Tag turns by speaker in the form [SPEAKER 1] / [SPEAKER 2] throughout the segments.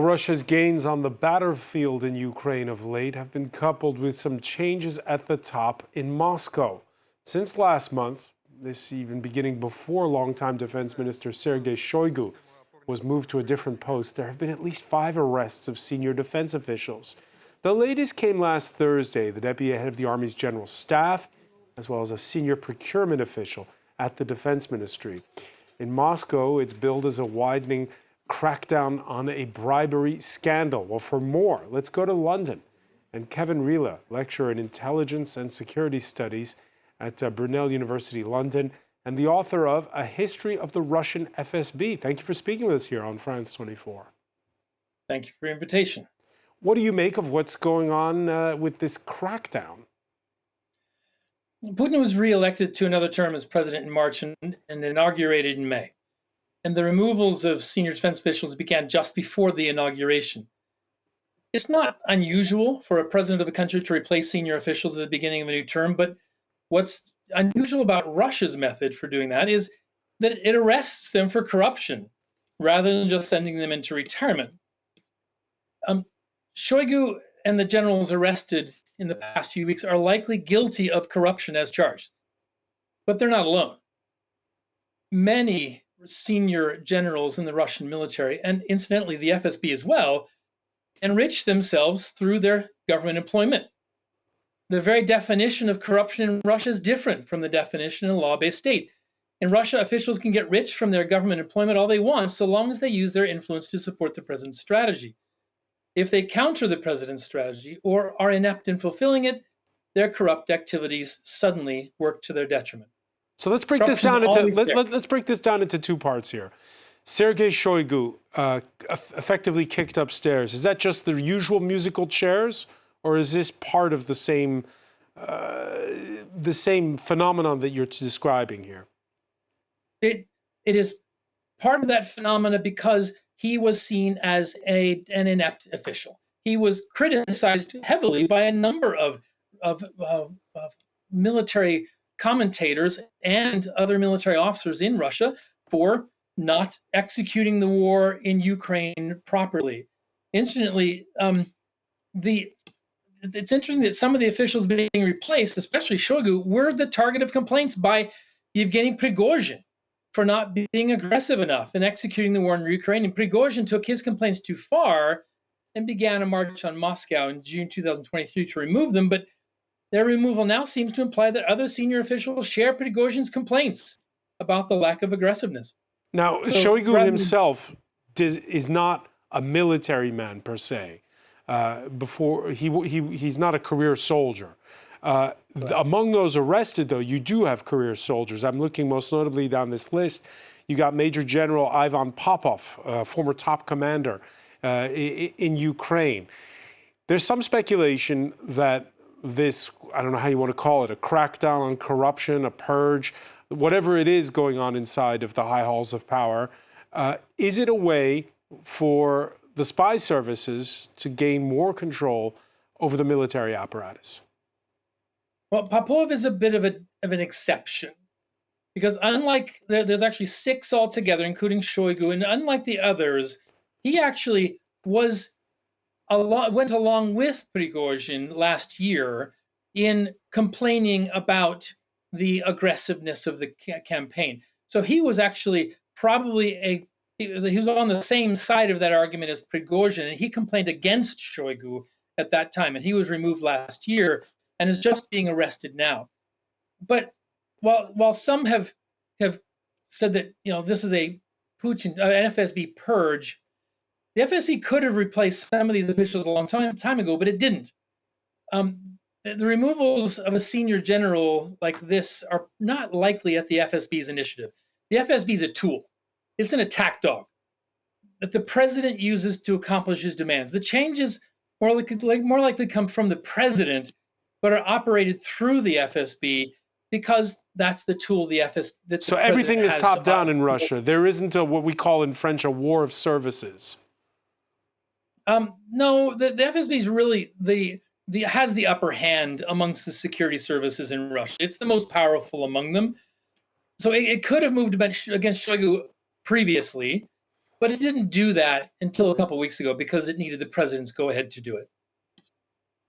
[SPEAKER 1] Russia's gains on the battlefield in Ukraine of late have been coupled with some changes at the top in Moscow. Since last month, this even beginning before longtime Defense Minister Sergei Shoygu was moved to a different post, there have been at least 5 arrests of senior defense officials. The latest came last Thursday. The deputy head of the Army's General Staff, as well as a senior procurement official at the Defense Ministry. In Moscow, it's billed as a widening crackdown on a bribery scandal. Well, for more, let's go to London. And Kevin Riehle, lecturer in intelligence and security studies at Brunel University London, and the author of A History of the Russian FSB. Thank you for speaking with us here on France 24.
[SPEAKER 2] Thank you for your invitation.
[SPEAKER 1] What do you make of what's going on with this crackdown?
[SPEAKER 2] Putin was re-elected to another term as president in March and inaugurated in May. And the removals of senior defense officials began just before the inauguration. It's not unusual for a president of a country to replace senior officials at the beginning of a new term, but what's unusual about Russia's method for doing that is that it arrests them for corruption rather than just sending them into retirement. Shoygu and the generals arrested in the past few weeks are likely guilty of corruption as charged, but they're not alone. Many senior generals in the Russian military, and incidentally the FSB as well, enrich themselves through their government employment. The very definition of corruption in Russia is different from the definition in a law-based state. In Russia, officials can get rich from their government employment all they want, so long as they use their influence to support the president's strategy. If they counter the president's strategy or are inept in fulfilling it, their corrupt activities suddenly work to their detriment.
[SPEAKER 1] So let's break this down into let's break this down into 2 parts here. Sergei Shoygu effectively kicked upstairs. Is that just the usual musical chairs, or is this part of the same phenomenon that you're describing here?
[SPEAKER 2] It is part of that phenomena because he was seen as an inept official. He was criticized heavily by a number of military commentators and other military officers in Russia for not executing the war in Ukraine properly. Incidentally, it's interesting that some of the officials being replaced, especially Shoygu, were the target of complaints by Yevgeny Prigozhin for not being aggressive enough in executing the war in Ukraine. And Prigozhin took his complaints too far and began a march on Moscow in June 2023 to remove them. But their removal now seems to imply that other senior officials share Prigozhin's complaints about the lack of aggressiveness.
[SPEAKER 1] Now, Shoygu himself is not a military man per se. He's not a career soldier. Among those arrested, though, you do have career soldiers. I'm looking most notably down this list. You got Major General Ivan Popov, former top commander in Ukraine. There's some speculation that this, I don't know how you want to call it, a crackdown on corruption, a purge, whatever it is going on inside of the high halls of power, is it a way for the spy services to gain more control over the military apparatus?
[SPEAKER 2] Well, Popov is a bit of an exception because unlike, there's actually 6 altogether, including Shoygu, and unlike the others, he actually went along with Prigozhin last year in complaining about the aggressiveness of the campaign. So he was actually probably he was on the same side of that argument as Prigozhin, and he complained against Shoygu at that time, and he was removed last year and is just being arrested now. But while some have said that this is an FSB purge, the FSB could have replaced some of these officials a long time ago, but it didn't. The removals of a senior general like this are not likely at the FSB's initiative. The FSB is a tool. It's an attack dog that the president uses to accomplish his demands. The changes more likely come from the president, but are operated through the FSB because that's the tool the FSB.
[SPEAKER 1] So everything is top down in Russia. There isn't what we call in French a war of services.
[SPEAKER 2] No, the FSB is really has the upper hand amongst the security services in Russia. It's the most powerful among them. So it could have moved against Shoygu previously, But it didn't do that until a couple of weeks ago because it needed the president's go ahead to do it.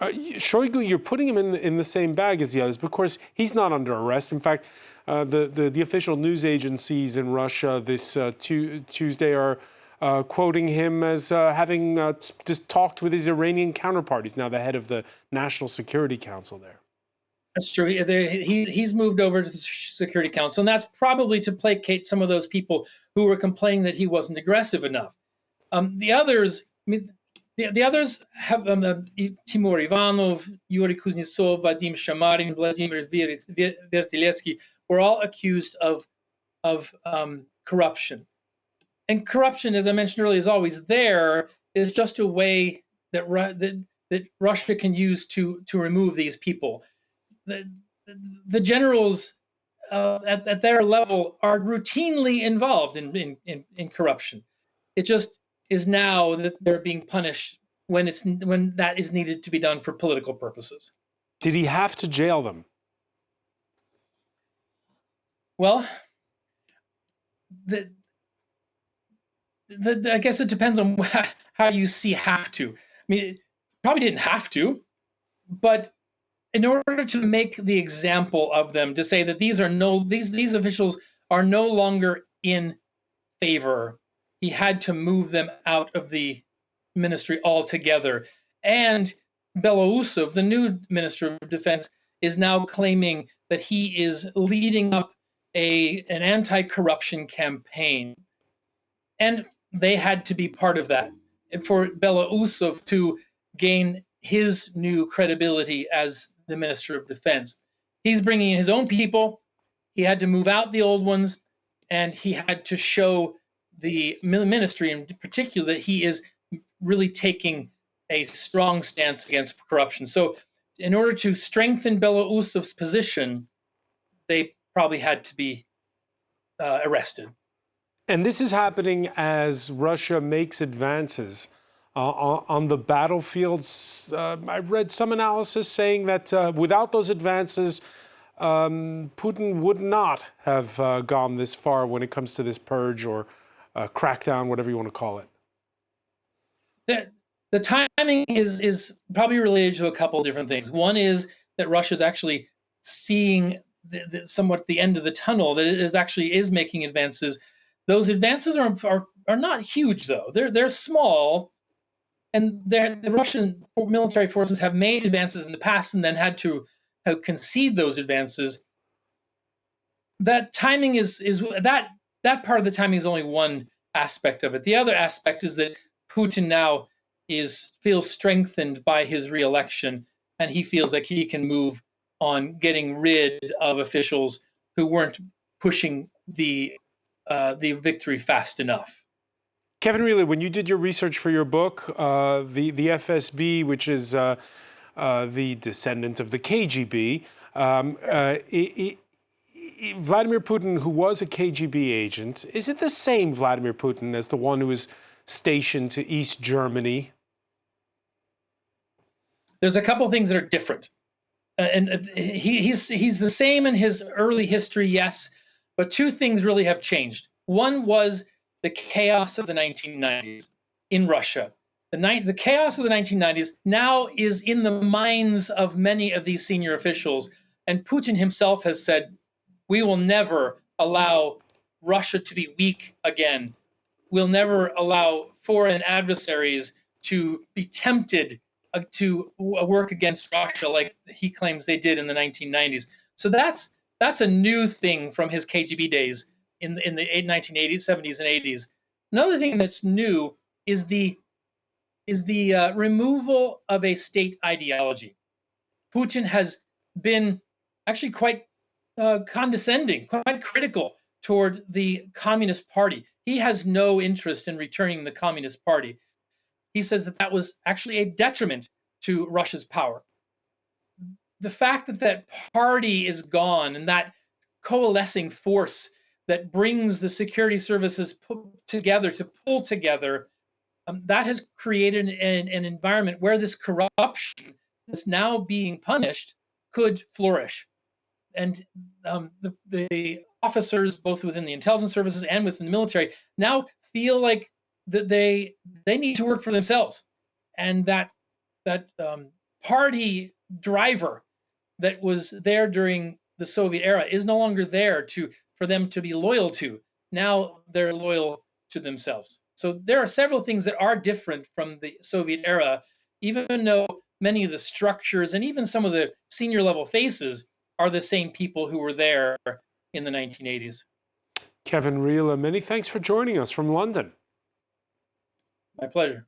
[SPEAKER 1] Shoygu, you're putting him in the same bag as the others, but of course he's not under arrest. In fact, the official news agencies in Russia this Tuesday are quoting him as having just talked with his Iranian counterpart. He's now the head of the National Security Council there.
[SPEAKER 2] That's true. He's moved over to the Security Council, and that's probably to placate some of those people who were complaining that he wasn't aggressive enough. The others, I mean, the others have Timur Ivanov, Yuri Kuznetsov, Vadim Shamarin, Vladimir Vertiletsky were all accused of corruption. And corruption, as I mentioned earlier, is always there. Is just a way that Russia can use to remove these people. The generals at their level are routinely involved in corruption. It just is now that they're being punished when that is needed to be done for political purposes.
[SPEAKER 1] Did he have to jail them?
[SPEAKER 2] Well, I guess it depends on how you see have to. I mean, it probably didn't have to, but in order to make the example of them, to say that these officials are no longer in favor, he had to move them out of the ministry altogether. And Belousov, the new Minister of Defense, is now claiming that he is leading up an anti-corruption campaign. And they had to be part of that. And for Belousov to gain his new credibility as the Minister of Defense, he's bringing in his own people. He had to move out the old ones, and he had to show the ministry in particular that he is really taking a strong stance against corruption. So in order to strengthen Belousov's position, they probably had to be arrested.
[SPEAKER 1] And this is happening as Russia makes advances on the battlefields. I've read some analysis saying that without those advances, Putin would not have gone this far when it comes to this purge or crackdown, whatever you want to call it.
[SPEAKER 2] The timing is probably related to a couple of different things. One is that Russia's actually seeing somewhat the end of the tunnel, that it actually is making advances. Those advances are not huge, though. They're small, and the Russian military forces have made advances in the past and then had to concede those advances. That timing is that part of the timing is only one aspect of it. The other aspect is that Putin now feels strengthened by his re-election, and he feels like he can move on getting rid of officials who weren't pushing the victory fast enough.
[SPEAKER 1] Kevin Riehle, when you did your research for your book, the FSB, which is the descendant of the KGB, Vladimir Putin, who was a KGB agent, is it the same Vladimir Putin as the one who was stationed to East Germany?
[SPEAKER 2] There's a couple of things that are different. And he's the same in his early history, yes, but two things really have changed. One was the chaos of the 1990s in Russia. The chaos of the 1990s now is in the minds of many of these senior officials, and Putin himself has said, we will never allow Russia to be weak again. We'll never allow foreign adversaries to be tempted to work against Russia like he claims they did in the 1990s. So that's a new thing from his KGB days in the 1980s, 70s, and 80s. Another thing that's new is the removal of a state ideology. Putin has been actually quite condescending, quite critical toward the Communist Party. He has no interest in returning the Communist Party. He says that was actually a detriment to Russia's power. The fact that party is gone and that coalescing force that brings the security services together to pull together, that has created an environment where this corruption that's now being punished could flourish. And the officers, both within the intelligence services and within the military, now feel like they need to work for themselves, and that party driver that was there during the Soviet era is no longer there for them to be loyal to. Now they're loyal to themselves. So there are several things that are different from the Soviet era, even though many of the structures and even some of the senior level faces are the same people who were there in the 1980s.
[SPEAKER 1] Kevin Riehle, many thanks for joining us from London.
[SPEAKER 2] My pleasure.